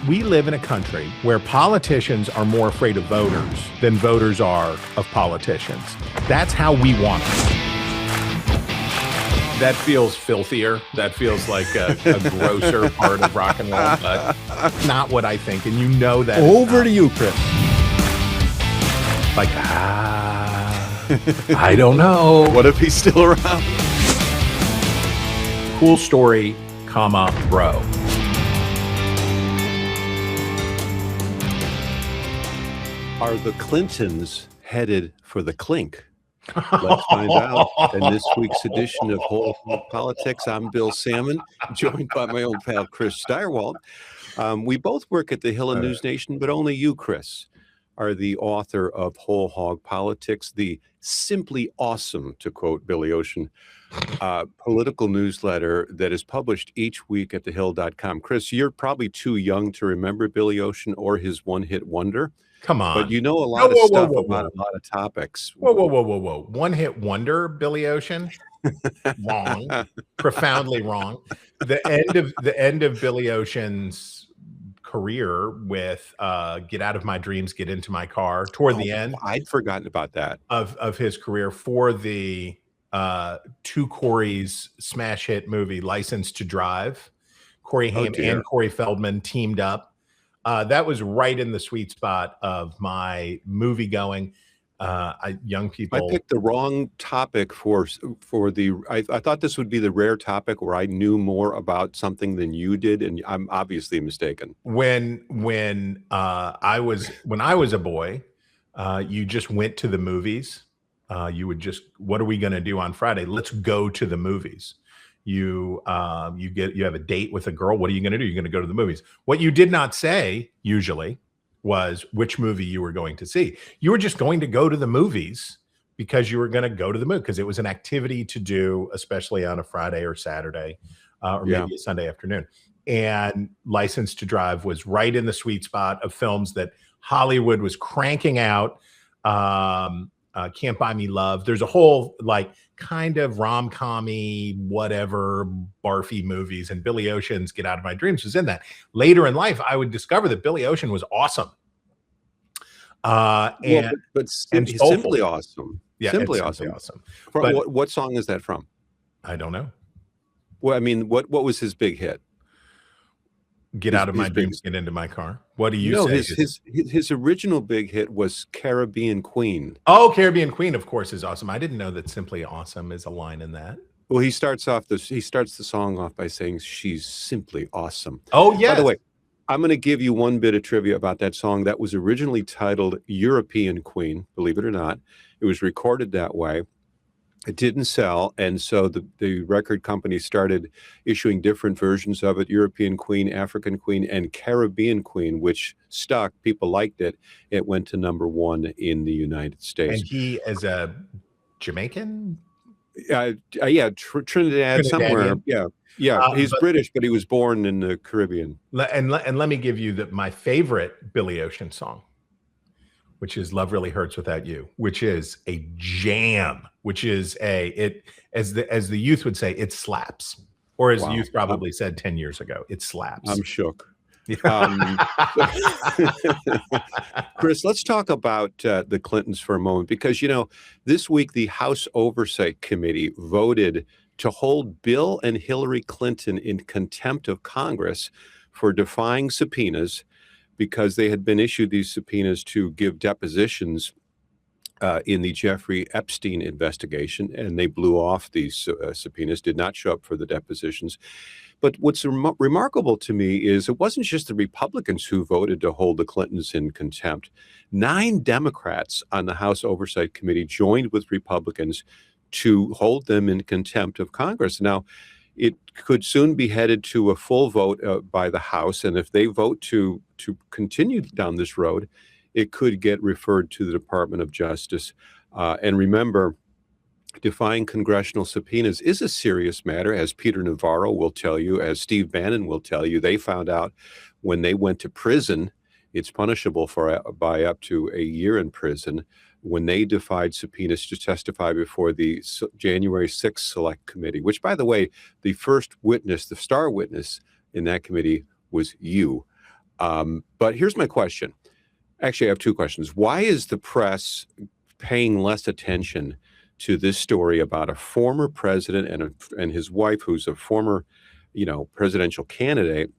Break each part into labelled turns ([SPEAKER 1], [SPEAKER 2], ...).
[SPEAKER 1] We live in a country where politicians are more afraid of voters than voters are of politicians. That's how we want it. That feels filthier. That feels like a grosser part of rock and roll, but not what I think. And you know that.
[SPEAKER 2] Over to you, Chris.
[SPEAKER 1] Like, I don't know.
[SPEAKER 2] What if he's still around?
[SPEAKER 1] Cool story, comma, bro.
[SPEAKER 2] Are the Clintons headed for the clink? Let's find out in this week's edition of Whole Hog Politics. I'm Bill Sammon, joined by my old pal Chris Stirewalt. We both work at the Hill and News Nation, but only you, Chris, are the author of Whole Hog Politics, the simply awesome, to quote Billy Ocean, political newsletter that is published each week at thehill.com. Chris, you're probably too young to remember Billy Ocean or his one-hit wonder.
[SPEAKER 1] Come on.
[SPEAKER 2] But you know a lot of stuff about a lot of topics.
[SPEAKER 1] Whoa. One-hit wonder, Billy Ocean? Wrong. Profoundly wrong. The end of Billy Ocean's career with Get Out of My Dreams, Get Into My Car, toward the end.
[SPEAKER 2] I'd forgotten about that.
[SPEAKER 1] Of his career for the two Corey's smash hit movie, License to Drive. Corey Haim and Corey Feldman teamed up. That was right in the sweet spot of my movie going. Young people.
[SPEAKER 2] I picked the wrong topic for the. I thought this would be the rare topic where I knew more about something than you did, and I'm obviously mistaken.
[SPEAKER 1] When I was a boy, you just went to the movies. You would just, what are we going to do on Friday? Let's go to the movies. You have a date with a girl. What are you going to do? You're going to go to the movies. What you did not say usually was which movie you were going to see. You were just going to go to the movies because you were going to go to the movie because it was an activity to do, especially on a Friday or Saturday or maybe a Sunday afternoon. And License to Drive was right in the sweet spot of films that Hollywood was cranking out. Can't Buy Me Love. There's a whole kind of rom-com-y, whatever, barfy movies, and Billy Ocean's Get Out of My Dreams was in that. Later in life, I would discover that Billy Ocean was awesome.
[SPEAKER 2] Simply awesome.
[SPEAKER 1] Yeah,
[SPEAKER 2] simply awesome. What song is that from?
[SPEAKER 1] I don't know.
[SPEAKER 2] Well, I mean, what was his big hit?
[SPEAKER 1] Get Out of My Dreams, Get Into My Car. What do you say?
[SPEAKER 2] His original big hit was Caribbean Queen.
[SPEAKER 1] Oh, Caribbean Queen, of course, is awesome. I didn't know that Simply Awesome is a line in that.
[SPEAKER 2] Well, he starts the song off by saying she's simply awesome.
[SPEAKER 1] Oh, yeah.
[SPEAKER 2] By the way, I'm going to give you one bit of trivia about that song. That was originally titled European Queen, believe it or not. It was recorded that way. It didn't sell, and so the record company started issuing different versions of it: European Queen, African Queen, and Caribbean Queen, which stuck. People liked it. It went to #1 in the United States.
[SPEAKER 1] And he is a Jamaican?
[SPEAKER 2] Trinidad somewhere. Yeah. He's British, but he was born in the Caribbean.
[SPEAKER 1] And let me give you my favorite Billy Ocean song, which is Love Really Hurts Without You, which is a jam, which is as the youth would say, it slaps. Or as the youth probably said 10 years ago, it slaps.
[SPEAKER 2] I'm shook. Chris, let's talk about the Clintons for a moment, because, this week the House Oversight Committee voted to hold Bill and Hillary Clinton in contempt of Congress for defying subpoenas, because they had been issued these subpoenas to give depositions in the Jeffrey Epstein investigation, and they blew off these subpoenas, did not show up for the depositions. But what's remarkable to me is it wasn't just the Republicans who voted to hold the Clintons in contempt. 9 Democrats on the House Oversight Committee joined with Republicans to hold them in contempt of Congress. Now, it could soon be headed to a full vote by the House, and if they vote to continue down this road, it could get referred to the Department of Justice. And remember, defying congressional subpoenas is a serious matter, as Peter Navarro will tell you, as Steve Bannon will tell you. They found out when they went to prison, it's punishable by up to a year in prison, when they defied subpoenas to testify before the January 6th Select Committee, which, by the way, the first witness, the star witness in that committee was you. But here's my question. Actually, I have two questions. Why is the press paying less attention to this story about a former president and his wife, who's a former, presidential candidate,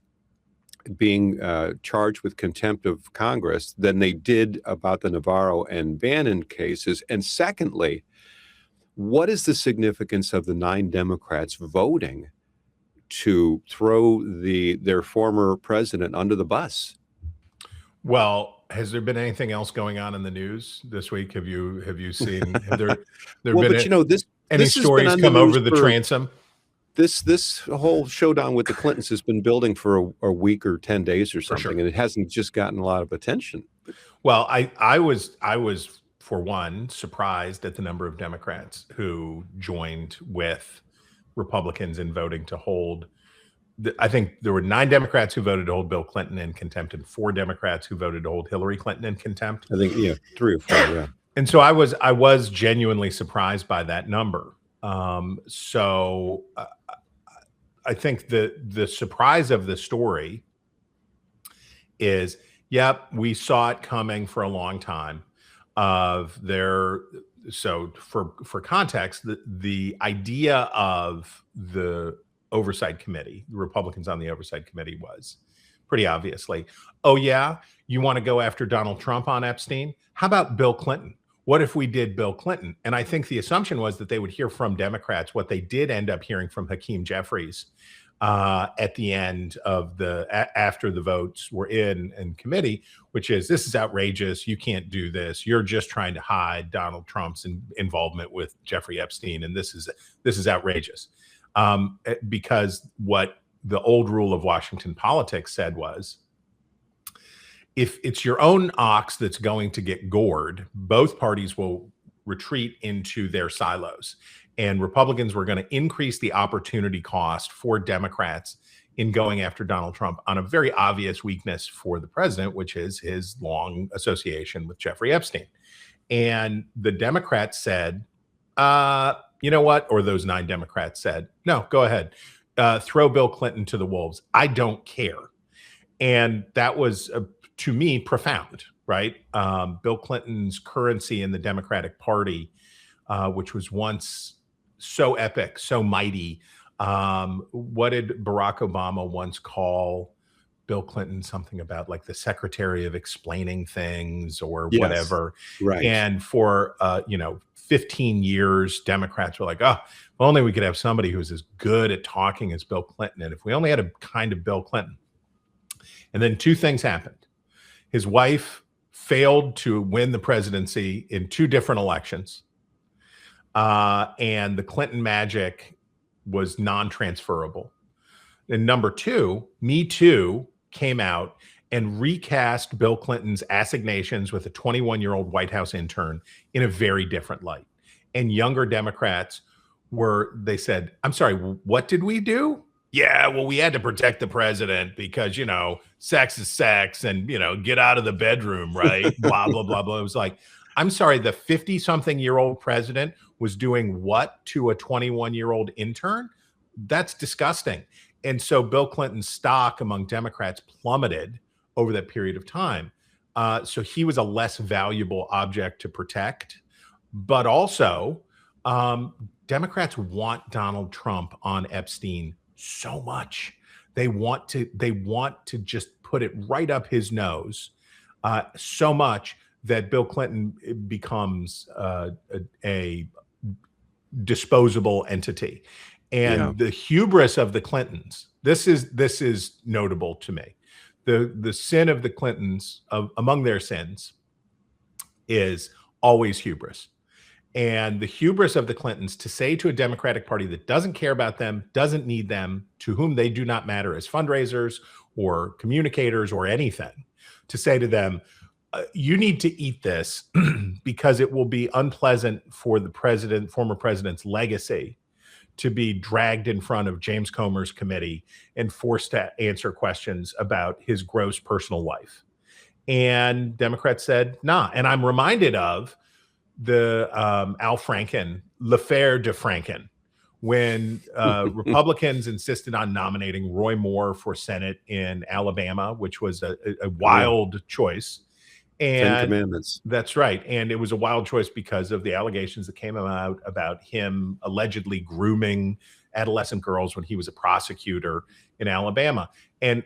[SPEAKER 2] being charged with contempt of Congress than they did about the Navarro and Bannon cases? And secondly, what is the significance of the 9 Democrats voting to throw their former president under the bus?
[SPEAKER 1] Well, has there been anything else going on in the news this week? Have you seen? Have there
[SPEAKER 2] Well,
[SPEAKER 1] been
[SPEAKER 2] but
[SPEAKER 1] any
[SPEAKER 2] this has been
[SPEAKER 1] stories
[SPEAKER 2] on the
[SPEAKER 1] come over
[SPEAKER 2] news
[SPEAKER 1] the
[SPEAKER 2] for
[SPEAKER 1] transom?
[SPEAKER 2] this whole showdown with the Clintons has been building for a week or 10 days or
[SPEAKER 1] For sure.
[SPEAKER 2] something, and it hasn't just gotten a lot of attention.
[SPEAKER 1] Well, I was for one surprised at the number of Democrats who joined with Republicans in voting to hold. I think there were 9 Democrats who voted to hold Bill Clinton in contempt, and 4 Democrats who voted to hold Hillary Clinton in contempt.
[SPEAKER 2] I think 3 or 4. Yeah.
[SPEAKER 1] And so I was genuinely surprised by that number. So I think the surprise of the story is, yep, we saw it coming for a long time. So for context, the idea of the Oversight Committee, the Republicans on the Oversight Committee, was pretty obviously, oh yeah, you want to go after Donald Trump on Epstein? How about Bill Clinton? What if we did Bill Clinton? And I think the assumption was that they would hear from Democrats what they did end up hearing from Hakeem Jeffries at the end of after the votes were in committee, which is, this is outrageous. You can't do this. You're just trying to hide Donald Trump's involvement with Jeffrey Epstein, and this is outrageous. Because what the old rule of Washington politics said was, if it's your own ox that's going to get gored, both parties will retreat into their silos. And Republicans were going to increase the opportunity cost for Democrats in going after Donald Trump on a very obvious weakness for the president, which is his long association with Jeffrey Epstein. And the Democrats said, you know what? Or those 9 Democrats said, no, go ahead. Throw Bill Clinton to the wolves. I don't care. And that was, to me, profound, right? Bill Clinton's currency in the Democratic Party, which was once so epic, so mighty. What did Barack Obama once call Bill Clinton? Something about like the secretary of explaining things or whatever.
[SPEAKER 2] Right.
[SPEAKER 1] And for, 15 years, Democrats were like, oh, if only we could have somebody who's as good at talking as Bill Clinton. And if we only had a kind of Bill Clinton. And then 2 things happened. His wife failed to win the presidency in 2 different elections. And the Clinton magic was non-transferable. And number 2, Me Too came out and recast Bill Clinton's assignations with a 21-year-old White House intern in a very different light. And younger Democrats they said, I'm sorry, what did we do? Yeah, well, we had to protect the president because, sex is sex and, get out of the bedroom, right? Blah, blah, blah, blah. It was like, I'm sorry, the 50-something-year-old president was doing what to a 21-year-old intern? That's disgusting. And so Bill Clinton's stock among Democrats plummeted over that period of time. So he was a less valuable object to protect. But also, Democrats want Donald Trump on Epstein so much. They want to just put it right up his nose so much that Bill Clinton becomes a disposable entity. And the hubris of the Clintons, this is notable to me. The sin of the Clintons, among their sins, is always hubris. And the hubris of the Clintons to say to a Democratic Party that doesn't care about them, doesn't need them, to whom they do not matter as fundraisers or communicators or anything, to say to them, you need to eat this because it will be unpleasant for the former president's legacy to be dragged in front of James Comer's committee and forced to answer questions about his gross personal life. And Democrats said, nah. And I'm reminded of the Al Franken, L'Affaire de Franken, when Republicans insisted on nominating Roy Moore for Senate in Alabama, which was a wild choice. And
[SPEAKER 2] 10 Commandments.
[SPEAKER 1] That's right. And it was a wild choice because of the allegations that came out about him allegedly grooming adolescent girls when he was a prosecutor in Alabama. And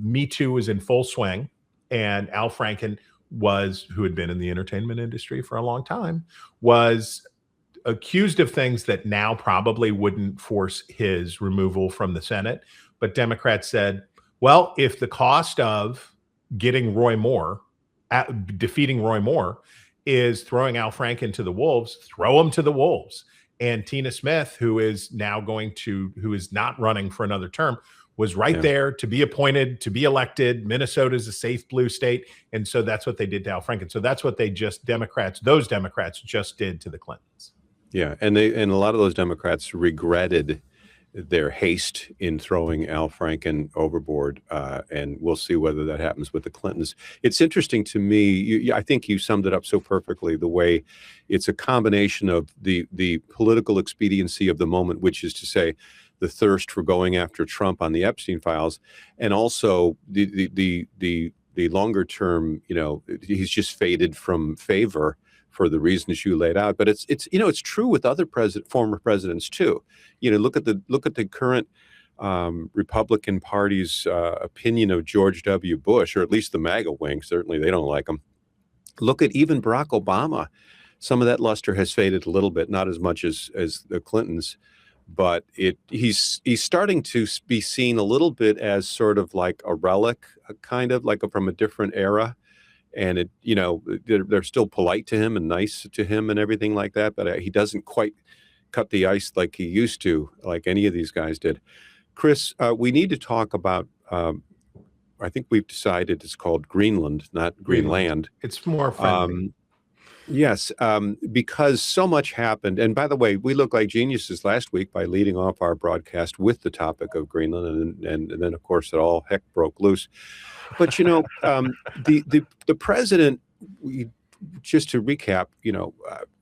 [SPEAKER 1] Me Too was in full swing. And Al Franken who had been in the entertainment industry for a long time, was accused of things that now probably wouldn't force his removal from the Senate. But Democrats said, well, if the cost of getting defeating Roy Moore is throwing Al Franken to the wolves, throw him to the wolves. And Tina Smith, who is not running for another term, was right there to be appointed, to be elected. Minnesota is a safe blue state. And so that's what they did to Al Franken. So that's what those Democrats just did to the Clintons.
[SPEAKER 2] Yeah. And a lot of those Democrats regretted their haste in throwing Al Franken overboard. And we'll see whether that happens with the Clintons. It's interesting to me. I think you summed it up so perfectly, the way it's a combination of the political expediency of the moment, which is to say, the thirst for going after Trump on the Epstein files, and also the longer term, he's just faded from favor for the reasons you laid out. But it's true with other former presidents too. Look at the current Republican Party's opinion of George W. Bush, or at least the MAGA wing. Certainly they don't like him. Look at even Barack Obama. Some of that luster has faded a little bit, not as much as the Clintons. But he's starting to be seen a little bit as sort of like a relic, kind of like from a different era. And they're still polite to him and nice to him and everything like that. But he doesn't quite cut the ice like he used to, like any of these guys did. Chris, we need to talk about, I think we've decided it's called Greenland, not Greenland.
[SPEAKER 1] It's more friendly.
[SPEAKER 2] Yes, because so much happened. And by the way, we look like geniuses last week by leading off our broadcast with the topic of Greenland. And then, of course, it all heck broke loose. But, the president, just to recap,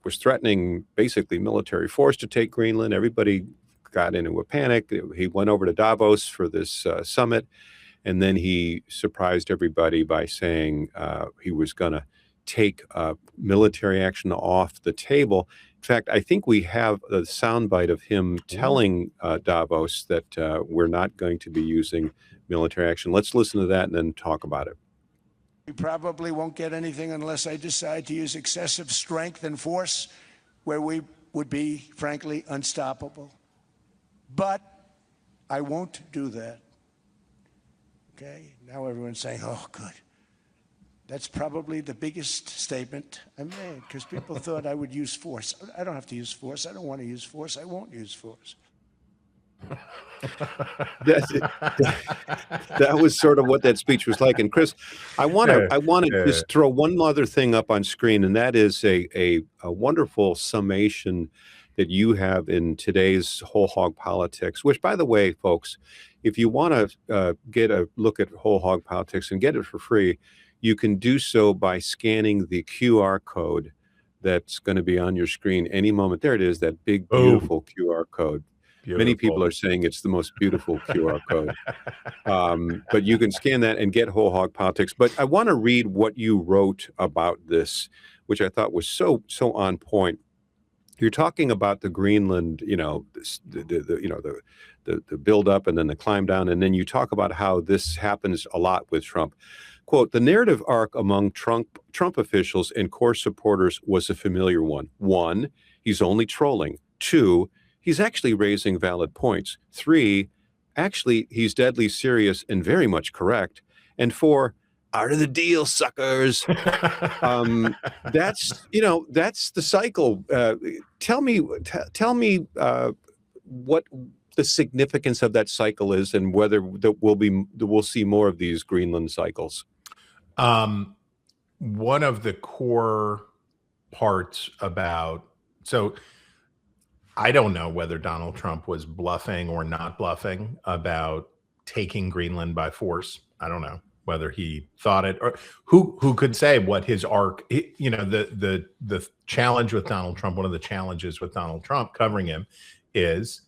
[SPEAKER 2] was threatening basically military force to take Greenland. Everybody got into a panic. He went over to Davos for this summit. And then he surprised everybody by saying he was going to take military action off the table. In fact, I think we have a soundbite of him telling Davos that we're not going to be using military action. Let's listen to that and then talk about it.
[SPEAKER 3] We probably won't get anything unless I decide to use excessive strength and force, where we would be, frankly, unstoppable. But I won't do that. Okay? Now everyone's saying, oh, good. That's probably the biggest statement I made, because people thought I would use force. I don't have to use force. I don't want to use force. I won't use force.
[SPEAKER 2] That was sort of what that speech was like. And Chris, I want to just throw one other thing up on screen, and that is a wonderful summation that you have in today's Whole Hog Politics, which, by the way, folks, if you want to get a look at Whole Hog Politics and get it for free, you can do so by scanning the QR code that's going to be on your screen any moment. There it is, that big, beautiful QR code. Beautiful. Many people are saying it's the most beautiful QR code. But you can scan that and get Whole Hog Politics. But I want to read what you wrote about this, which I thought was so on point. You're talking about the Greenland, the build up and then the climb down, and then you talk about how this happens a lot with Trump. Quote, the narrative arc among Trump officials and core supporters was a familiar one. 1, he's only trolling. 2, he's actually raising valid points. 3, actually, he's deadly serious and very much correct. And 4, out of the deal, suckers. That's the cycle. Tell me what the significance of that cycle is, and whether we'll see more of these Greenland cycles.
[SPEAKER 1] One of the core parts so I don't know whether Donald Trump was bluffing or not bluffing about taking Greenland by force. I don't know whether he thought it, or who could say what his arc, the challenge with Donald Trump, one of the challenges with Donald Trump covering him is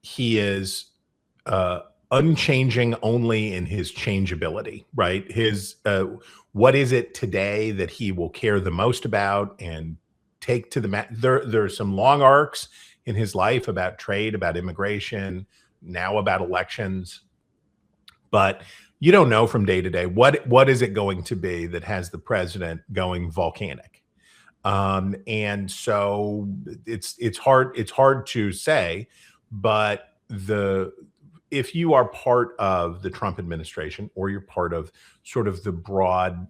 [SPEAKER 1] he is unchanging only in his changeability, right? His what is it today that he will care the most about and take to the there's some long arcs in his life about trade, about immigration, now about elections, but you don't know from day to day what is it going to be that has the president going volcanic. And so it's hard to say, but if you are part of the Trump administration, or you're part of sort of the broad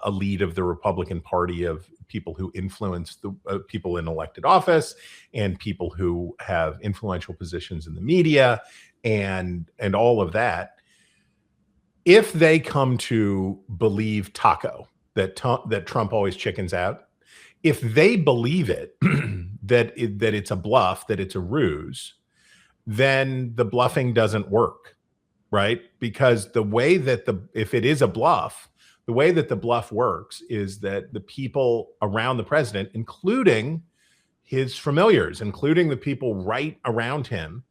[SPEAKER 1] elite of the Republican Party of people who influence the people in elected office and people who have influential positions in the media and all of that, if they come to believe Taco, that Trump always chickens out, if they believe it, that it's a bluff, that it's a ruse, then the bluffing doesn't work, right? Because the way that if it is a bluff, the way that the bluff works is that the people around the president, including his familiars, including the people right around him,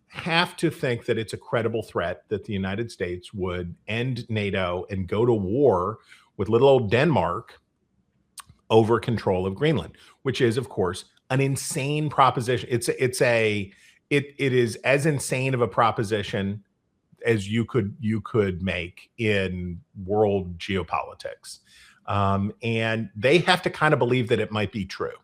[SPEAKER 1] have to think that it's a credible threat that the United States would end NATO and go to war with little old Denmark over control of Greenland, which is, of course, an insane proposition. It is as insane of a proposition as you could make in world geopolitics. And they have to kind of believe that it might be true.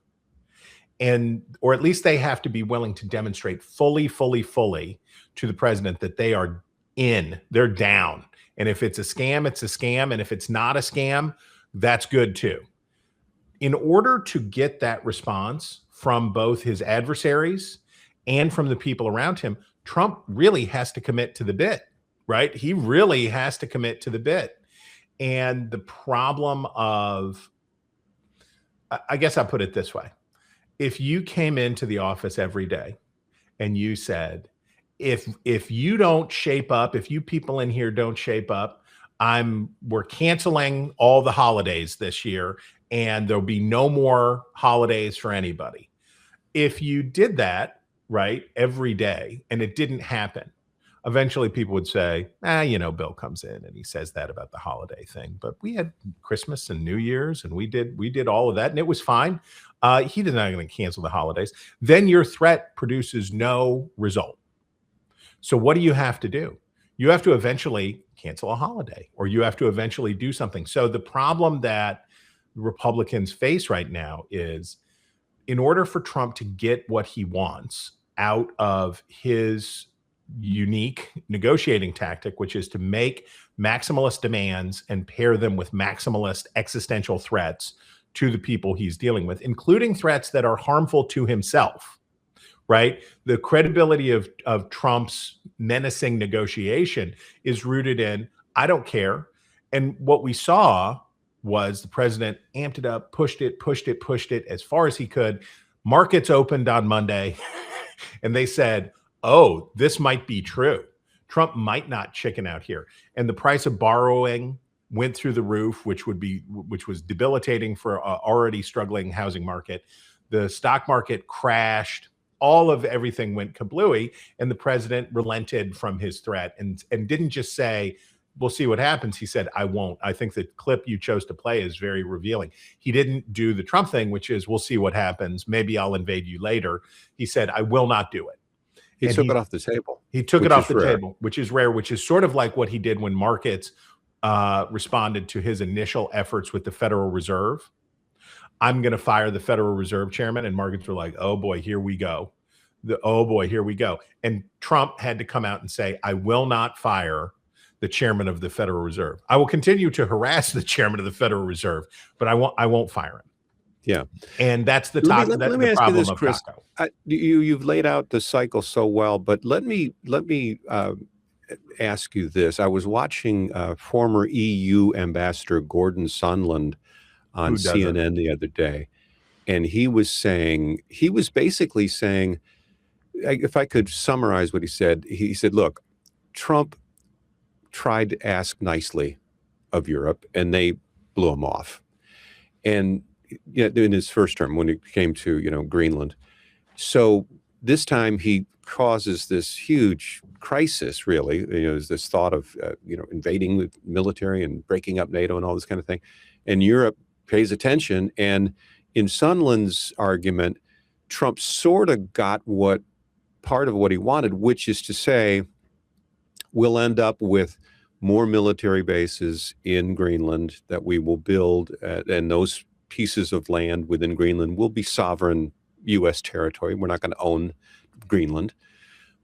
[SPEAKER 1] Or at least they have to be willing to demonstrate fully to the president that they're down. And if it's a scam, it's a scam. And if it's not a scam, that's good too. In order to get that response from both his adversaries and from the people around him, Trump really has to commit to the bit, right? He really has to commit to the bit. And the problem I guess I'll put it this way. If you came into the office every day and you said, if you don't shape up, if you people in here don't shape up, we're canceling all the holidays this year and there'll be no more holidays for anybody. If you did that, right, every day and it didn't happen, eventually people would say, Bill comes in and he says that about the holiday thing, but we had Christmas and New Year's and we did all of that and it was fine. He's not going to cancel the holidays. Then your threat produces no result. So what do you have to do? You have to eventually cancel a holiday, or you have to eventually do something. So the problem that Republicans face right now is, in order for Trump to get what he wants out of his unique negotiating tactic, which is to make maximalist demands and pair them with maximalist existential threats to the people he's dealing with, including threats that are harmful to himself, right? The credibility of Trump's menacing negotiation is rooted in, I don't care. And what we saw was the president amped it up, pushed it as far as he could. Markets opened on Monday and they said, oh, this might be true. Trump might not chicken out here. And the price of borrowing went through the roof, which was debilitating for an already struggling housing market. The stock market crashed. All of everything went kablooey, and the president relented from his threat and didn't just say, we'll see what happens. He said, I won't. I think the clip you chose to play is very revealing. He didn't do the Trump thing, which is, we'll see what happens. Maybe I'll invade you later. He said, I will not do it.
[SPEAKER 2] He took it off the table.
[SPEAKER 1] He took it off the table, which is rare, which is sort of like what he did when markets responded to his initial efforts with the Federal Reserve. I'm going to fire the Federal Reserve chairman. And markets were like, oh boy, here we go. Here we go. And Trump had to come out and say, I will not fire the chairman of the Federal Reserve. I will continue to harass the chairman of the Federal Reserve, but I won't fire him.
[SPEAKER 2] Yeah.
[SPEAKER 1] And that's the problem of
[SPEAKER 2] Chris.
[SPEAKER 1] Taco.
[SPEAKER 2] You've laid out the cycle so well, but let me ask you this. I was watching former EU Ambassador Gordon Sondland on CNN the other day, and he was basically saying, if I could summarize what he said, look, Trump tried to ask nicely of Europe, and they blew him off. And in his first term, when it came to Greenland, so this time he causes this huge crisis, really. There's this thought of, invading the military and breaking up NATO and all this kind of thing. And Europe pays attention. And in Sondland's argument, Trump sort of got part of what he wanted, which is to say, we'll end up with more military bases in Greenland that we will build, and those pieces of land within Greenland will be sovereign U.S. territory. We're not going to own Greenland,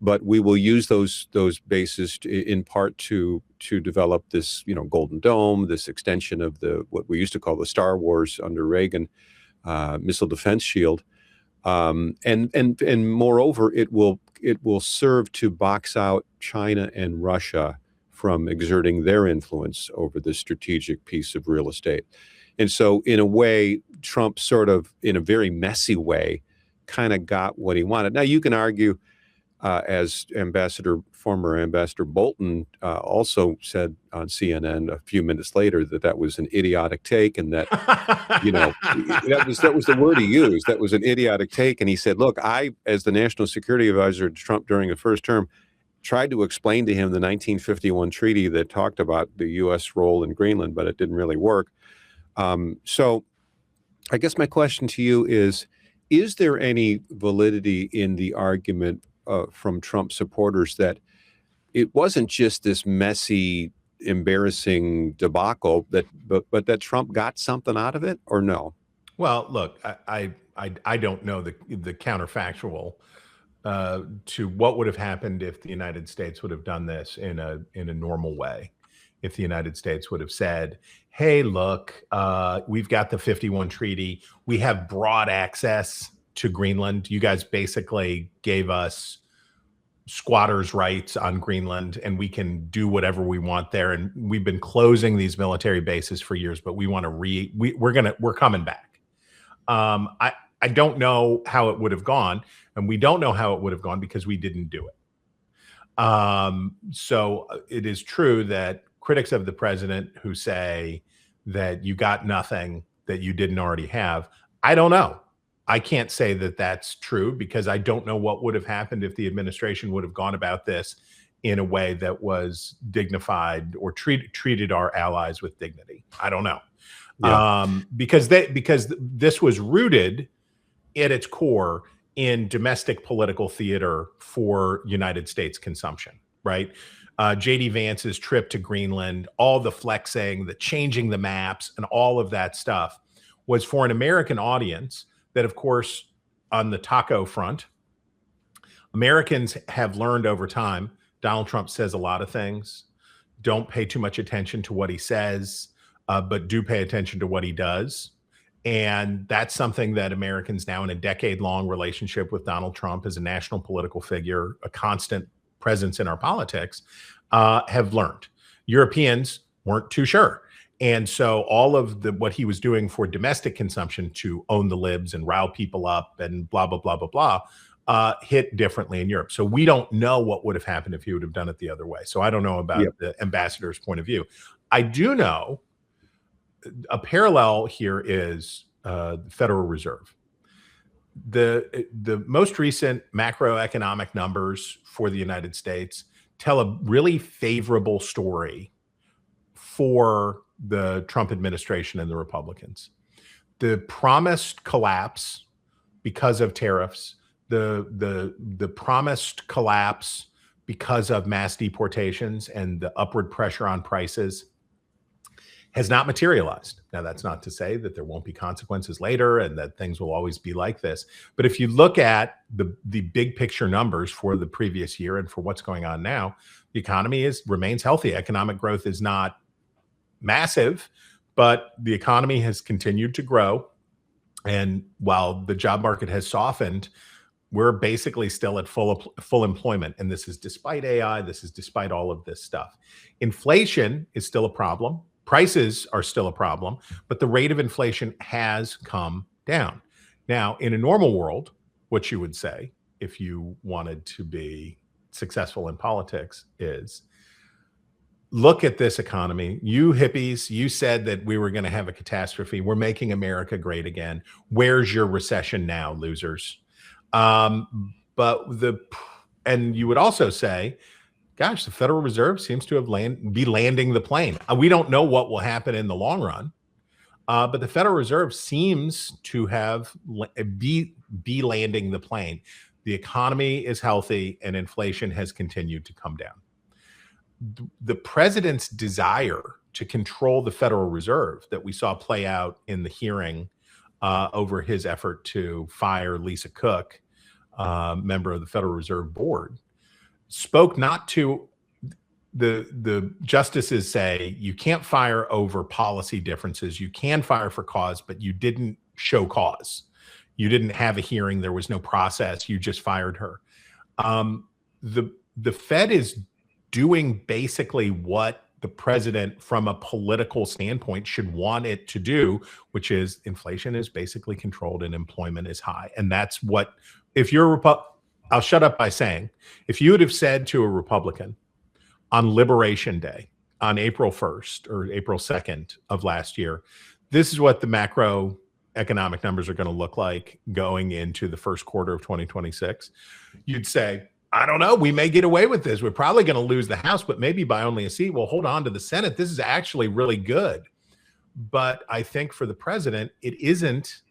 [SPEAKER 2] but we will use those bases in part to develop this, Golden Dome, this extension of what we used to call the Star Wars under Reagan missile defense shield, and moreover, it will serve to box out China and Russia from exerting their influence over this strategic piece of real estate. And so, in a way, Trump sort of, in a very messy way, kind of got what he wanted. Now, you can argue, as former Ambassador Bolton also said on CNN a few minutes later, that was an idiotic take, and that, that was the word he used. That was an idiotic take. And he said, look, I, as the national security advisor to Trump during the first term, tried to explain to him the 1951 treaty that talked about the U.S. role in Greenland, but it didn't really work. So I guess my question to you is there any validity in the argument from Trump supporters that it wasn't just this messy, embarrassing debacle, but that Trump got something out of it, or no?
[SPEAKER 1] Well, look, I don't know the counterfactual to what would have happened if the United States would have done this in a normal way. If the United States would have said, hey, look, we've got the 51 treaty. We have broad access to Greenland. You guys basically gave us squatters' rights on Greenland, and we can do whatever we want there. And we've been closing these military bases for years, but we want to we're coming back. I don't know how it would have gone, and we don't know how it would have gone because we didn't do it. So it is true that critics of the president who say that you got nothing that you didn't already have, I don't know. I can't say that that's true because I don't know what would have happened if the administration would have gone about this in a way that was dignified or treated our allies with dignity. I don't know. Yeah. Because this was rooted at its core in domestic political theater for United States consumption, right? J.D. Vance's trip to Greenland, all the flexing, the changing the maps, and all of that stuff was for an American audience that, of course, on the taco front, Americans have learned over time, Donald Trump says a lot of things. Don't pay too much attention to what he says, but do pay attention to what he does. And that's something that Americans now in a decade-long relationship with Donald Trump as a national political figure, a constant presence in our politics, have learned. Europeans weren't too sure. And so all of what he was doing for domestic consumption to own the libs and rile people up and blah, blah, blah, blah, blah, hit differently in Europe. So we don't know what would have happened if he would have done it the other way. So I don't know about the ambassador's point of view. I do know a parallel here is the Federal Reserve. The most recent macroeconomic numbers for the United States tell a really favorable story for the Trump administration and the Republicans. The promised collapse because of tariffs, the promised collapse because of mass deportations and the upward pressure on prices has not materialized. Now, that's not to say that there won't be consequences later and that things will always be like this. But if you look at the big picture numbers for the previous year and for what's going on now, the economy remains healthy. Economic growth is not massive, but the economy has continued to grow. And while the job market has softened, we're basically still at full employment. And this is despite AI. This is despite all of this stuff. Inflation is still a problem. Prices are still a problem, but the rate of inflation has come down. Now, in a normal world, what you would say if you wanted to be successful in politics is, look at this economy. You hippies, you said that we were going to have a catastrophe. We're making America great again. Where's your recession now, losers? and you would also say, gosh, the Federal Reserve seems to have be landing the plane. We don't know what will happen in the long run, but the Federal Reserve seems to have be landing the plane. The economy is healthy and inflation has continued to come down. The president's desire to control the Federal Reserve that we saw play out in the hearing over his effort to fire Lisa Cook, member of the Federal Reserve Board, spoke not to the justices say you can't fire over policy differences. You can fire for cause, but you didn't show cause. You didn't have a hearing. There was no process. You just fired her. The Fed is doing basically what the president, from a political standpoint, should want it to do, which is inflation is basically controlled and employment is high. And that's what, if you're I'll shut up by saying, if you would have said to a Republican on Liberation Day, on April 1st or April 2nd of last year, this is what the macroeconomic numbers are going to look like going into the first quarter of 2026, you'd say, I don't know, we may get away with this. We're probably going to lose the House, but maybe by only a seat. We'll hold on to the Senate. This is actually really good. But I think for the president, it isn't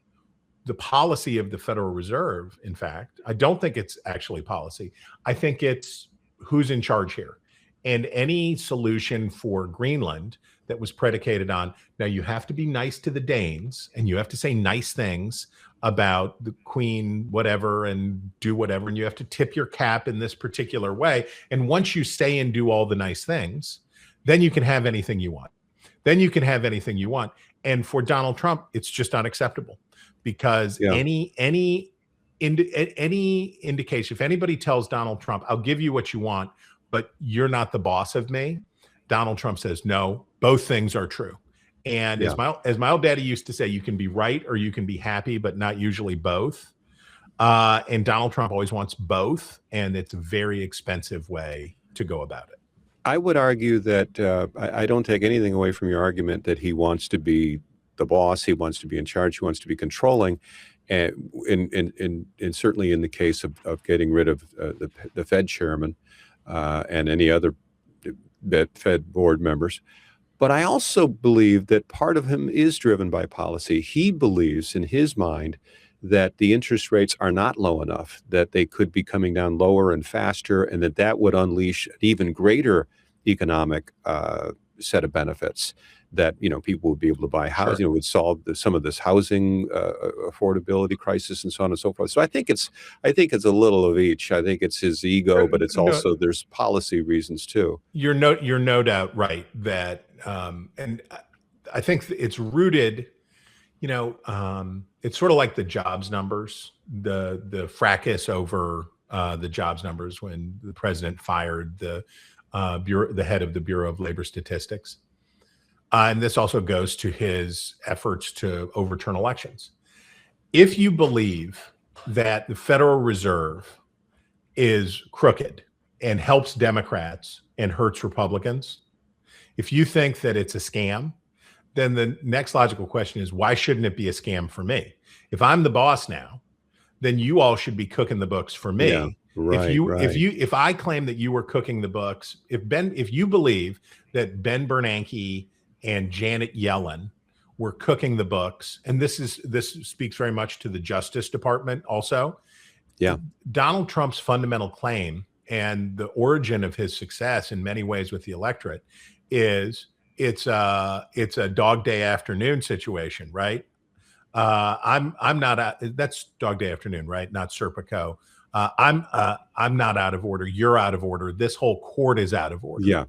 [SPEAKER 1] the policy of the Federal Reserve. In fact, I don't think it's actually policy. I think it's who's in charge here. And any solution for Greenland that was predicated on, now you have to be nice to the Danes and you have to say nice things about the Queen, whatever, and do whatever. And you have to tip your cap in this particular way. And once you say and do all the nice things, then you can have anything you want. Then you can have anything you want. And for Donald Trump, it's just unacceptable because any indication, if anybody tells Donald Trump, I'll give you what you want, but you're not the boss of me, Donald Trump says, no, both things are true. And as my old daddy used to say, you can be right or you can be happy, but not usually both. And Donald Trump always wants both. And it's a very expensive way to go about it.
[SPEAKER 2] I would argue that I don't take anything away from your argument that he wants to be the boss. He wants to be in charge. He wants to be controlling. And certainly in the case of getting rid of the Fed chairman, and any other Fed board members. But I also believe that part of him is driven by policy. He believes in his mind that the interest rates are not low enough, that they could be coming down lower and faster, and that would unleash an even greater economic set of benefits that, people would be able to buy housing. It would solve some of this housing affordability crisis and so on and so forth. So I think it's a little of each. I think it's his ego, but it's also there's policy reasons too.
[SPEAKER 1] You're no doubt right that, and I think it's rooted. It's sort of like the jobs numbers, the fracas over the jobs numbers when the president fired the head of the Bureau of Labor Statistics. And this also goes to his efforts to overturn elections. If you believe that the Federal Reserve is crooked and helps Democrats and hurts Republicans, if you think that it's a scam, then the next logical question is, why shouldn't it be a scam for me? If I'm the boss now, then you all should be cooking the books for me.
[SPEAKER 2] Yeah, right,
[SPEAKER 1] if I claim that you were cooking the books, if you believe that Ben Bernanke and Janet Yellen were cooking the books, and this speaks very much to the Justice Department also.
[SPEAKER 2] Yeah.
[SPEAKER 1] Donald Trump's fundamental claim and the origin of his success in many ways with the electorate is it's a dog day afternoon situation, right? I'm not that's dog day afternoon, right? Not Serpico. I'm not out of order. You're out of order. This whole court is out of order.
[SPEAKER 2] Yeah.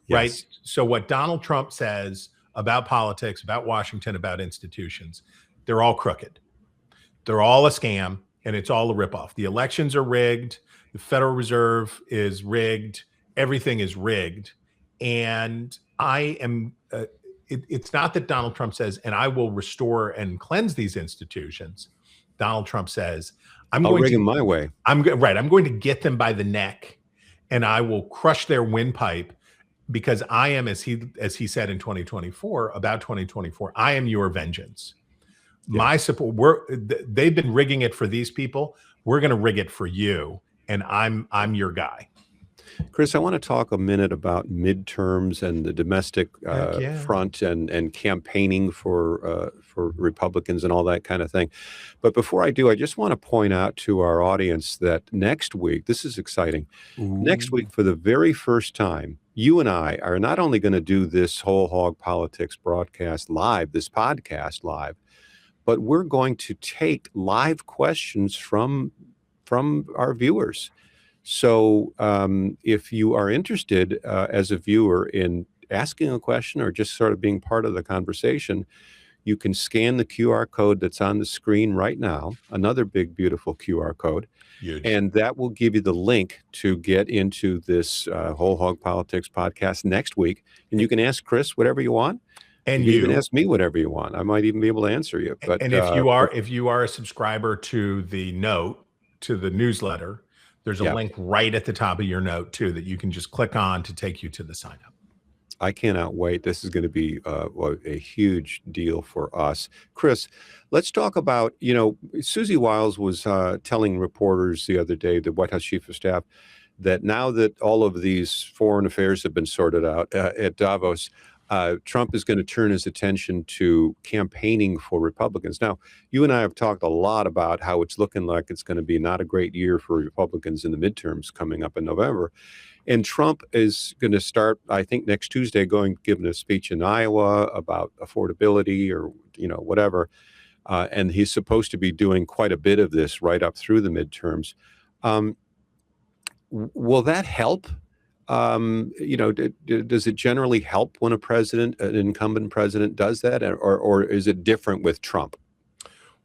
[SPEAKER 1] Right.
[SPEAKER 2] Yes.
[SPEAKER 1] So what Donald Trump says about politics, about Washington, about institutions, they're all crooked. They're all a scam, and it's all a ripoff. The elections are rigged. The Federal Reserve is rigged. Everything is rigged. And I am. It's not that Donald Trump says, and I will restore and cleanse these institutions. Donald Trump says,
[SPEAKER 2] I'll rig them my way.
[SPEAKER 1] I'm going to get them by the neck, and I will crush their windpipe. Because I am, as he said in 2024, I am your vengeance. Yeah. My support, they've been rigging it for these people. We're going to rig it for you, and I'm your guy.
[SPEAKER 2] Chris, I want to talk a minute about midterms and the domestic front and campaigning for Republicans and all that kind of thing. But before I do, I just want to point out to our audience that next week, this is exciting.
[SPEAKER 1] Ooh.
[SPEAKER 2] Next week, for the very first time, you and I are not only going to do this Whole Hog Politics broadcast live, this podcast live, but we're going to take live questions from our viewers. So if you are interested as a viewer in asking a question or just sort of being part of the conversation, you can scan the QR code that's on the screen right now, another big, beautiful QR code.
[SPEAKER 1] Huge.
[SPEAKER 2] And that will give you the link to get into this Whole Hog Politics podcast next week. And you can ask Chris whatever you want.
[SPEAKER 1] And
[SPEAKER 2] you can ask me whatever you want. I might even be able to answer you. But
[SPEAKER 1] and if you are a subscriber to the note, to the newsletter, there's a link right at the top of your note too that you can just click on to take you to the sign up.
[SPEAKER 2] I cannot wait. This is going to be a huge deal for us. Chris, let's talk about, Susie Wiles was telling reporters the other day, the White House Chief of Staff, that now that all of these foreign affairs have been sorted out at Davos, Trump is going to turn his attention to campaigning for Republicans. Now, you and I have talked a lot about how it's looking like it's going to be not a great year for Republicans in the midterms coming up in November. And Trump is going to start, I think, next Tuesday, giving a speech in Iowa about affordability or, whatever. And he's supposed to be doing quite a bit of this right up through the midterms. Will that help? Does it generally help when an incumbent president does that, or is it different with Trump?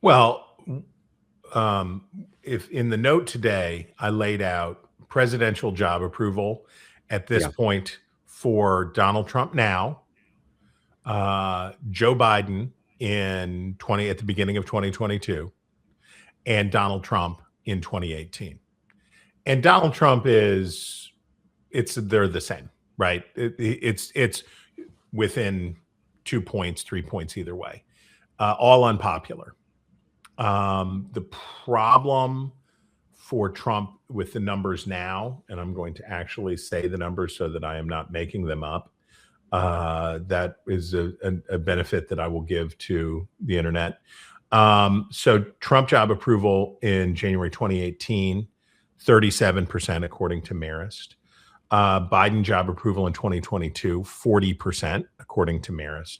[SPEAKER 1] Well, if in the note today, I laid out presidential job approval at this point for Donald Trump now, Joe Biden at the beginning of 2022, and Donald Trump in 2018. And Donald Trump they're the same, right? It's within 2 points, 3 points either way, all unpopular. The problem for Trump with the numbers now, and I'm going to actually say the numbers so that I am not making them up, that is a benefit that I will give to the internet. So Trump job approval in January 2018, 37% according to Marist. Biden job approval in 2022, 40%, according to Marist,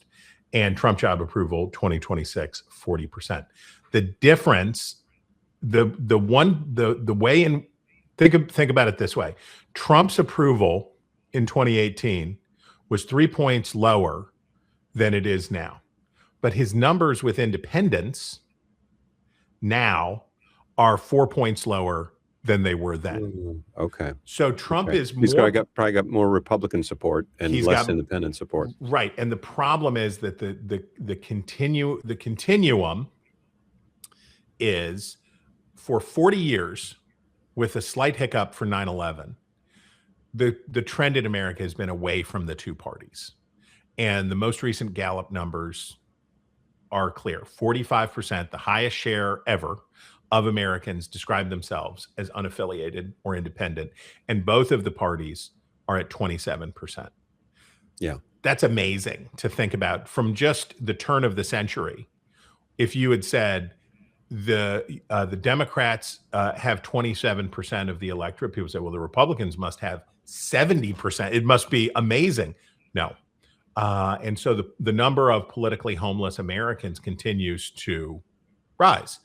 [SPEAKER 1] and Trump job approval 2026, 40%. The difference, the way in think about it this way: Trump's approval in 2018 was 3 points lower than it is now, but his numbers with independents now are 4 points lower than they were then.
[SPEAKER 2] Okay.
[SPEAKER 1] So Trump is more.
[SPEAKER 2] He's probably got more Republican support and less independent support.
[SPEAKER 1] Right. And the problem is that the continuum is for 40 years, with a slight hiccup for 9/11, the trend in America has been away from the two parties. And the most recent Gallup numbers are clear. 45%, the highest share ever of Americans, describe themselves as unaffiliated or independent, and both of the parties are at 27%.
[SPEAKER 2] Yeah,
[SPEAKER 1] that's amazing to think about. From just the turn of the century, if you had said the Democrats have 27% of the electorate, people say, well, the Republicans must have 70%. It must be amazing. No. And so the number of politically homeless Americans continues to rise.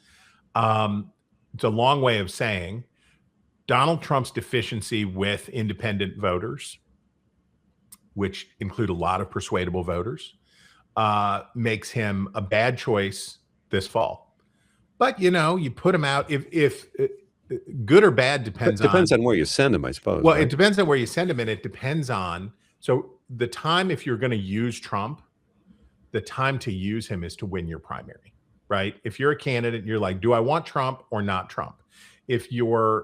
[SPEAKER 1] It's a long way of saying Donald Trump's deficiency with independent voters, which include a lot of persuadable voters, makes him a bad choice this fall. But, you put him out if good or bad depends
[SPEAKER 2] on where you send him, I suppose.
[SPEAKER 1] Well,
[SPEAKER 2] right?
[SPEAKER 1] It depends on where you send him, and it depends on, so the time, if you're going to use Trump, the time to use him is to win your primary. Right? If you're a candidate, you're like, do I want Trump or not Trump? If you're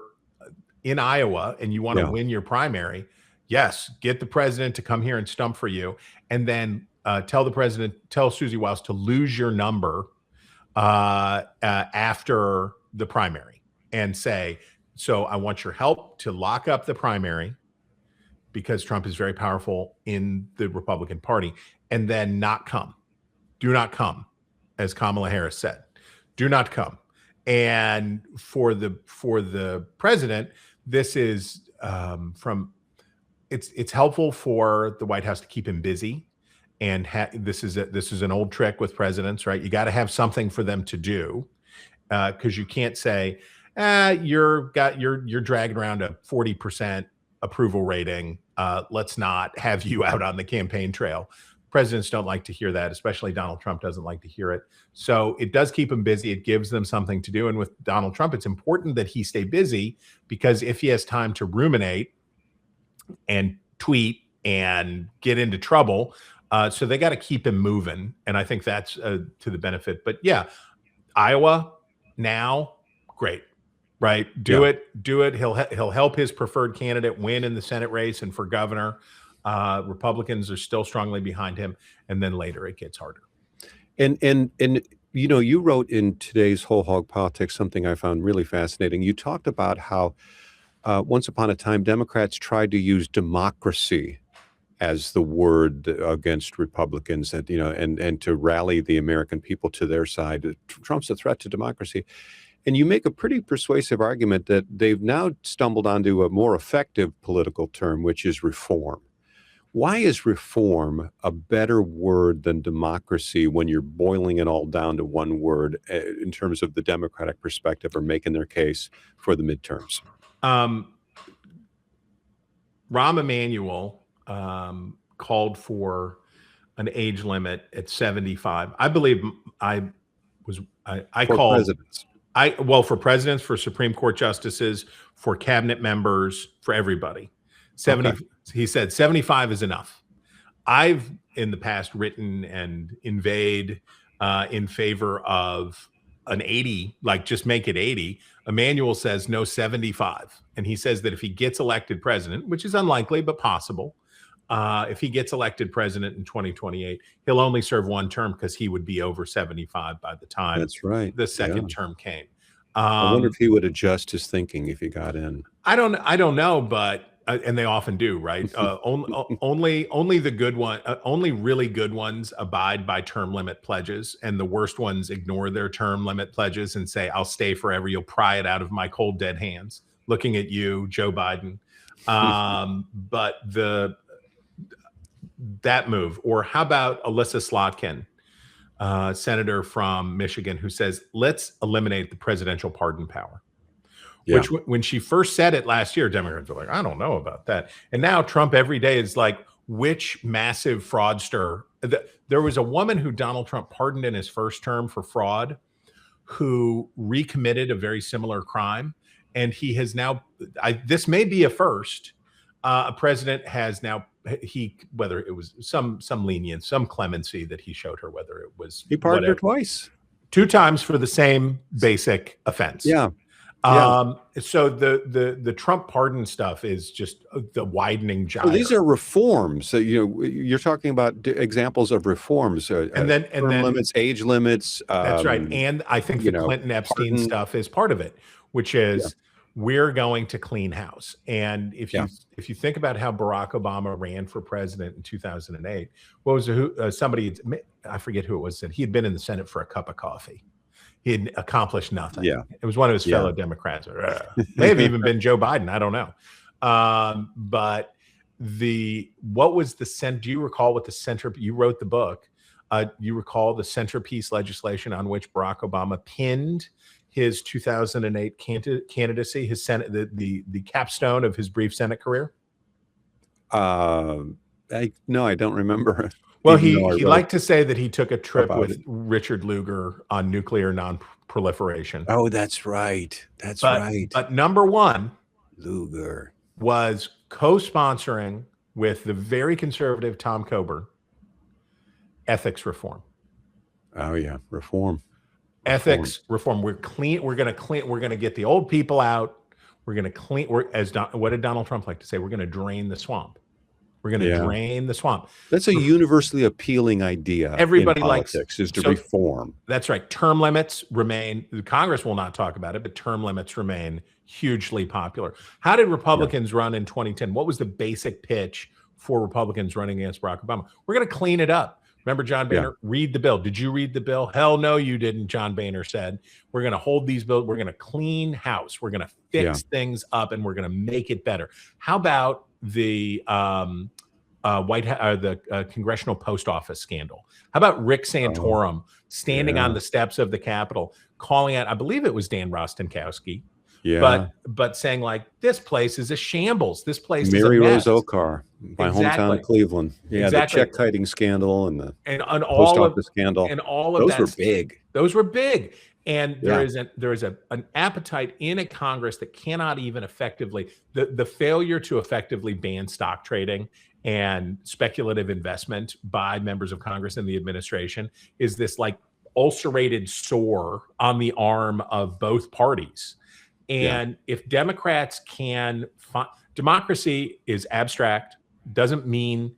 [SPEAKER 1] in Iowa and you want to win your primary, yes, get the president to come here and stump for you. And then tell Susie Wiles to lose your number after the primary. and say, so I want your help to lock up the primary because Trump is very powerful in the Republican Party, and then not come. Do not come, as Kamala Harris said. Do not come. And for the president, this is it's helpful for the White House to keep him busy. And this is an old trick with presidents, right? You got to have something for them to do, because you can't say, you're dragging around a 40% approval rating. Let's not have you out on the campaign trail. Presidents don't like to hear that, especially Donald Trump doesn't like to hear it. So it does keep them busy. It gives them something to do. And with Donald Trump, it's important that he stay busy, because if he has time to ruminate and tweet and get into trouble, so they got to keep him moving. And I think that's to the benefit. But yeah, Iowa now, great, right? Do it. He'll help his preferred candidate win in the Senate race and for governor. Republicans are still strongly behind him, and then later it gets harder.
[SPEAKER 2] And you wrote in today's Whole Hog Politics something I found really fascinating. You talked about how once upon a time Democrats tried to use democracy as the word against Republicans, and and to rally the American people to their side. Trump's a threat to democracy. And you make a pretty persuasive argument that they've now stumbled onto a more effective political term, which is reform. Why is reform a better word than democracy when you're boiling it all down to one word in terms of the Democratic perspective, or making their case for the midterms?
[SPEAKER 1] Rahm Emanuel called for an age limit at 75. I believe I called
[SPEAKER 2] presidents.
[SPEAKER 1] For presidents, for Supreme Court justices, for cabinet members, for everybody. 70. Okay. He said 75 is enough. I've in the past written and inveighed in favor of an 80, like just make it 80. Emanuel says no, 75. And he says that if he gets elected president, which is unlikely but possible, if he gets elected president in 2028, he'll only serve one term, because he would be over 75 by the time the second term came.
[SPEAKER 2] I wonder if he would adjust his thinking if he got in.
[SPEAKER 1] I don't know, but and they often do, right? Only the good one, only really good ones abide by term limit pledges, and the worst ones ignore their term limit pledges and say, "I'll stay forever. You'll pry it out of my cold dead hands." Looking at you, Joe Biden. But that move, or how about Alyssa Slotkin, senator from Michigan, who says, let's eliminate the presidential pardon power. Yeah. Which, when she first said it last year, Democrats were like, I don't know about that. And now Trump every day is like, which massive fraudster? There was a woman who Donald Trump pardoned in his first term for fraud, who recommitted a very similar crime. And he has now, this may be a first, a president has now, whether it was some lenience, some clemency that he showed her, whether it was
[SPEAKER 2] he pardoned her twice,
[SPEAKER 1] 2 times for the same basic offense.
[SPEAKER 2] Yeah.
[SPEAKER 1] So the Trump pardon stuff is just the widening gyre.
[SPEAKER 2] Well, these are reforms. So, you're talking about examples of reforms, and then limits, age limits.
[SPEAKER 1] That's right. And I think the Clinton Epstein stuff is part of it, which is we're going to clean house. And if you think about how Barack Obama ran for president in 2008, what was somebody, I forget who it was, said he had been in the Senate for a cup of coffee. He had accomplished nothing. Yeah. It was one of his fellow Democrats. May have even been Joe Biden. I don't know. But what was do you recall what the center, you wrote the book, you recall the centerpiece legislation on which Barack Obama pinned his 2008 candidacy, his Senate, the capstone of his brief Senate career?
[SPEAKER 2] No, I don't remember.
[SPEAKER 1] Well, he liked to say that he took a trip with Richard Lugar on nuclear non-proliferation.
[SPEAKER 2] Oh, that's right. Right.
[SPEAKER 1] But number one,
[SPEAKER 2] Lugar
[SPEAKER 1] was co-sponsoring with the very conservative Tom Coburn ethics reform.
[SPEAKER 2] Oh yeah, reform.
[SPEAKER 1] Ethics reform. We're clean. We're going to get the old people out. We're going to clean. What did Donald Trump like to say? We're going to drain the swamp. We're going to drain the swamp.
[SPEAKER 2] That's a universally appealing idea.
[SPEAKER 1] Everybody
[SPEAKER 2] in
[SPEAKER 1] likes
[SPEAKER 2] politics is to reform.
[SPEAKER 1] That's right. Term limits remain. Congress will not talk about it, but term limits remain hugely popular. How did Republicans run in 2010? What was the basic pitch for Republicans running against Barack Obama? We're going to clean it up. Remember John Boehner? Read the bill. Did you read the bill? Hell no, you didn't, John Boehner said. We're going to hold these bills. We're going to clean house. We're going to fix things up, and we're going to make it better. How about the Congressional Post Office scandal? How about Rick Santorum standing on the steps of the Capitol, calling out, I believe it was Dan Rostenkowski, but saying like, this place is a shambles. This place
[SPEAKER 2] Mary
[SPEAKER 1] is a mess.
[SPEAKER 2] Rose Okar, my hometown of Cleveland. Yeah, the check kiting scandal and the post office scandal.
[SPEAKER 1] And all of
[SPEAKER 2] those were big.
[SPEAKER 1] Those were big. And there is an appetite in a Congress that cannot even effectively, the failure to effectively ban stock trading and speculative investment by members of Congress and the administration is this like ulcerated sore on the arm of both parties. And if Democrats can find, democracy is abstract, doesn't mean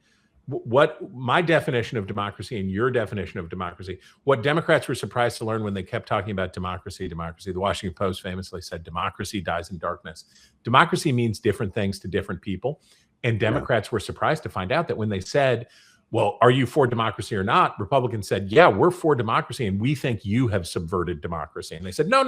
[SPEAKER 1] what my definition of democracy and your definition of democracy, what Democrats were surprised to learn when they kept talking about democracy. The Washington Post famously said, democracy dies in darkness. Democracy means different things to different people. And Democrats were surprised to find out that when they said, well, are you for democracy or not? Republicans said, yeah, we're for democracy, and we think you have subverted democracy. And they said, no.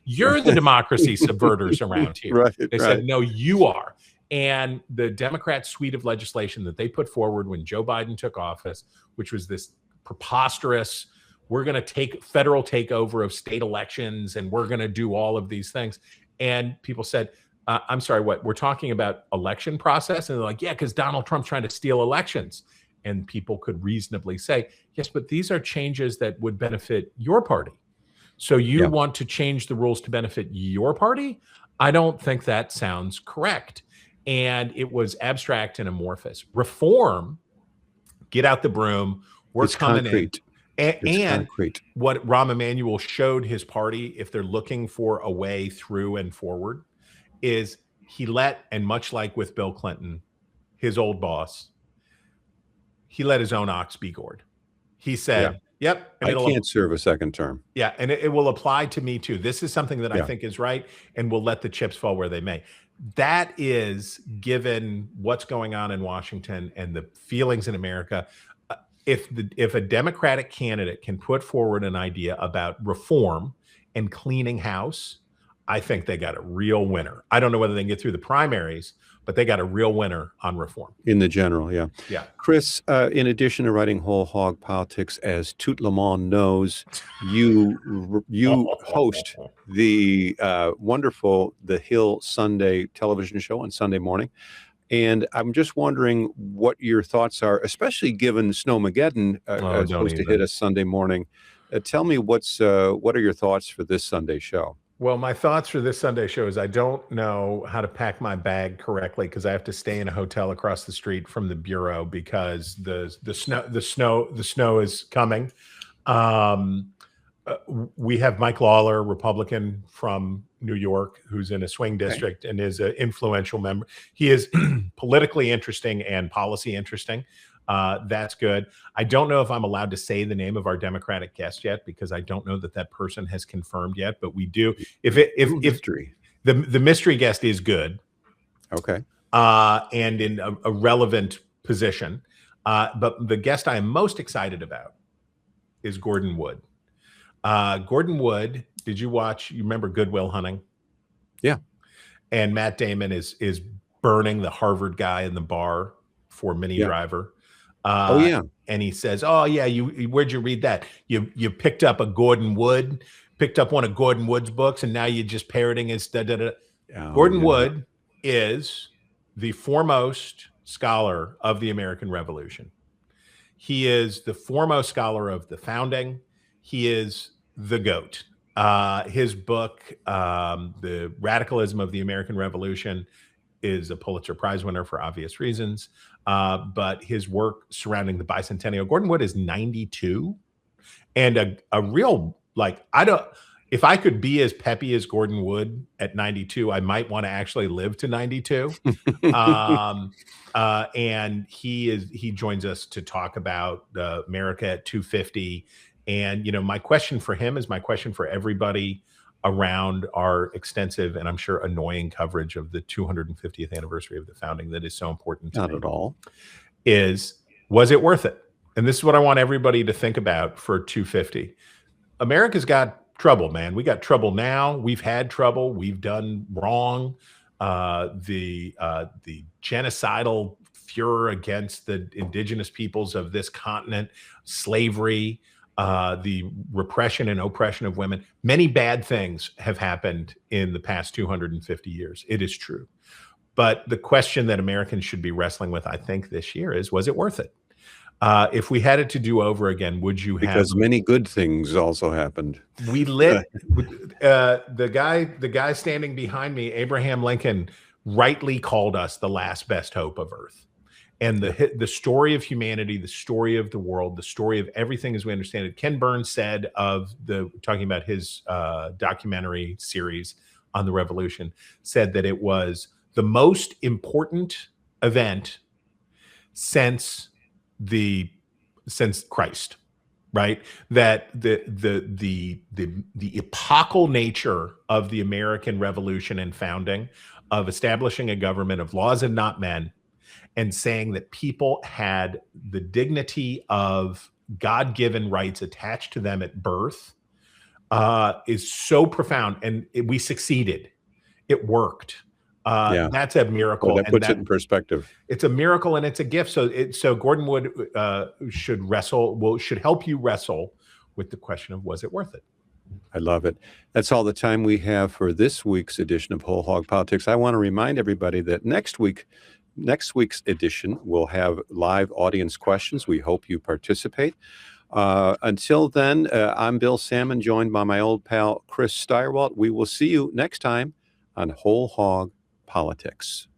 [SPEAKER 1] You're the democracy subverters around here. They said, no, you are. And the Democrat suite of legislation that they put forward when Joe Biden took office, which was this preposterous, we're going to take federal takeover of state elections, and we're going to do all of these things. And people said, I'm sorry, what? We're talking about election process? And they're like, yeah, because Donald Trump's trying to steal elections. And people could reasonably say, yes, but these are changes that would benefit your party. So you want to change the rules to benefit your party? I don't think that sounds correct. And it was abstract and amorphous. Reform, get out the broom, we're coming
[SPEAKER 2] concrete.
[SPEAKER 1] And what Rahm Emanuel showed his party, if they're looking for a way through and forward, is he let, and much like with Bill Clinton, his old boss, he let his own ox be gored. He said, yep.
[SPEAKER 2] I can't serve a second term.
[SPEAKER 1] Yeah, and it will apply to me too. This is something that I think is right, and we'll let the chips fall where they may. That is, given what's going on in Washington and the feelings in America, if a Democratic candidate can put forward an idea about reform and cleaning house, I think they got a real winner. I don't know whether they can get through the primaries, but they got a real winner on reform.
[SPEAKER 2] In the general, yeah. Chris, in addition to writing Whole Hog Politics, as Tout Le Monde knows, you host the wonderful The Hill Sunday television show on Sunday morning. And I'm just wondering what your thoughts are, especially given Snowmageddon is supposed to hit us Sunday morning. Tell me what are your thoughts for this Sunday show?
[SPEAKER 1] Well, my thoughts for this Sunday show is I don't know how to pack my bag correctly because I have to stay in a hotel across the street from the bureau because the snow is coming. We have Mike Lawler, Republican from New York, who's in a swing district and is an influential member. He is politically interesting and policy interesting. That's good. I don't know if I'm allowed to say the name of our Democratic guest yet because I don't know that person has confirmed yet, but we do. If the mystery guest is good,
[SPEAKER 2] okay,
[SPEAKER 1] and in a relevant position, but the guest I am most excited about is Gordon Wood. Gordon Wood, did you watch? You remember Good Will Hunting?
[SPEAKER 2] Yeah.
[SPEAKER 1] And Matt Damon is burning the Harvard guy in the bar for Minnie Driver. And he says, "Oh yeah, where'd you read that? You picked up picked up one of Gordon Wood's books, and now you're just parroting his da da da." Gordon Wood is the foremost scholar of the American Revolution. He is the foremost scholar of the founding. He is the GOAT. His book, The Radicalism of the American Revolution, is a Pulitzer Prize winner for obvious reasons. But his work surrounding the bicentennial, Gordon Wood is 92, and a real, like, if I could be as peppy as Gordon Wood at 92, I might want to actually live to 92. And he joins us to talk about America at 250. And, you know, my question for him is my question for everybody around our extensive and I'm sure annoying coverage of the 250th anniversary of the founding that is so important to
[SPEAKER 2] Not
[SPEAKER 1] me,
[SPEAKER 2] at all.
[SPEAKER 1] was it worth it? And this is what I want everybody to think about for 250. America's got trouble, man. We got trouble now. We've had trouble. We've done wrong. The genocidal furor against the indigenous peoples of this continent, slavery, the repression and oppression of women. Many bad things have happened in the past 250 years. It is true. But the question that Americans should be wrestling with, I think, this year is, was it worth it? If we had it to do over again, would you have?
[SPEAKER 2] Because many good things also happened.
[SPEAKER 1] We lit the guy standing behind me, Abraham Lincoln, rightly called us the last best hope of Earth. And the story of humanity, the story of the world, the story of everything as we understand it. Ken Burns said talking about his documentary series on the revolution, said that it was the most important event since Christ, right? That the epochal nature of the American Revolution and founding, of establishing a government of laws and not men, and saying that people had the dignity of God-given rights attached to them at birth, is so profound. And we succeeded. It worked. That's a miracle.
[SPEAKER 2] Well, that puts it in perspective.
[SPEAKER 1] It's a miracle and it's a gift. So Gordon Wood should help you wrestle with the question of, was it worth it?
[SPEAKER 2] I love it. That's all the time we have for this week's edition of Whole Hog Politics. I want to remind everybody that next week's edition will have live audience questions. We hope you participate. Until then, I'm Bill Sammon, joined by my old pal Chris Stirewalt. We will see you next time on Whole Hog Politics.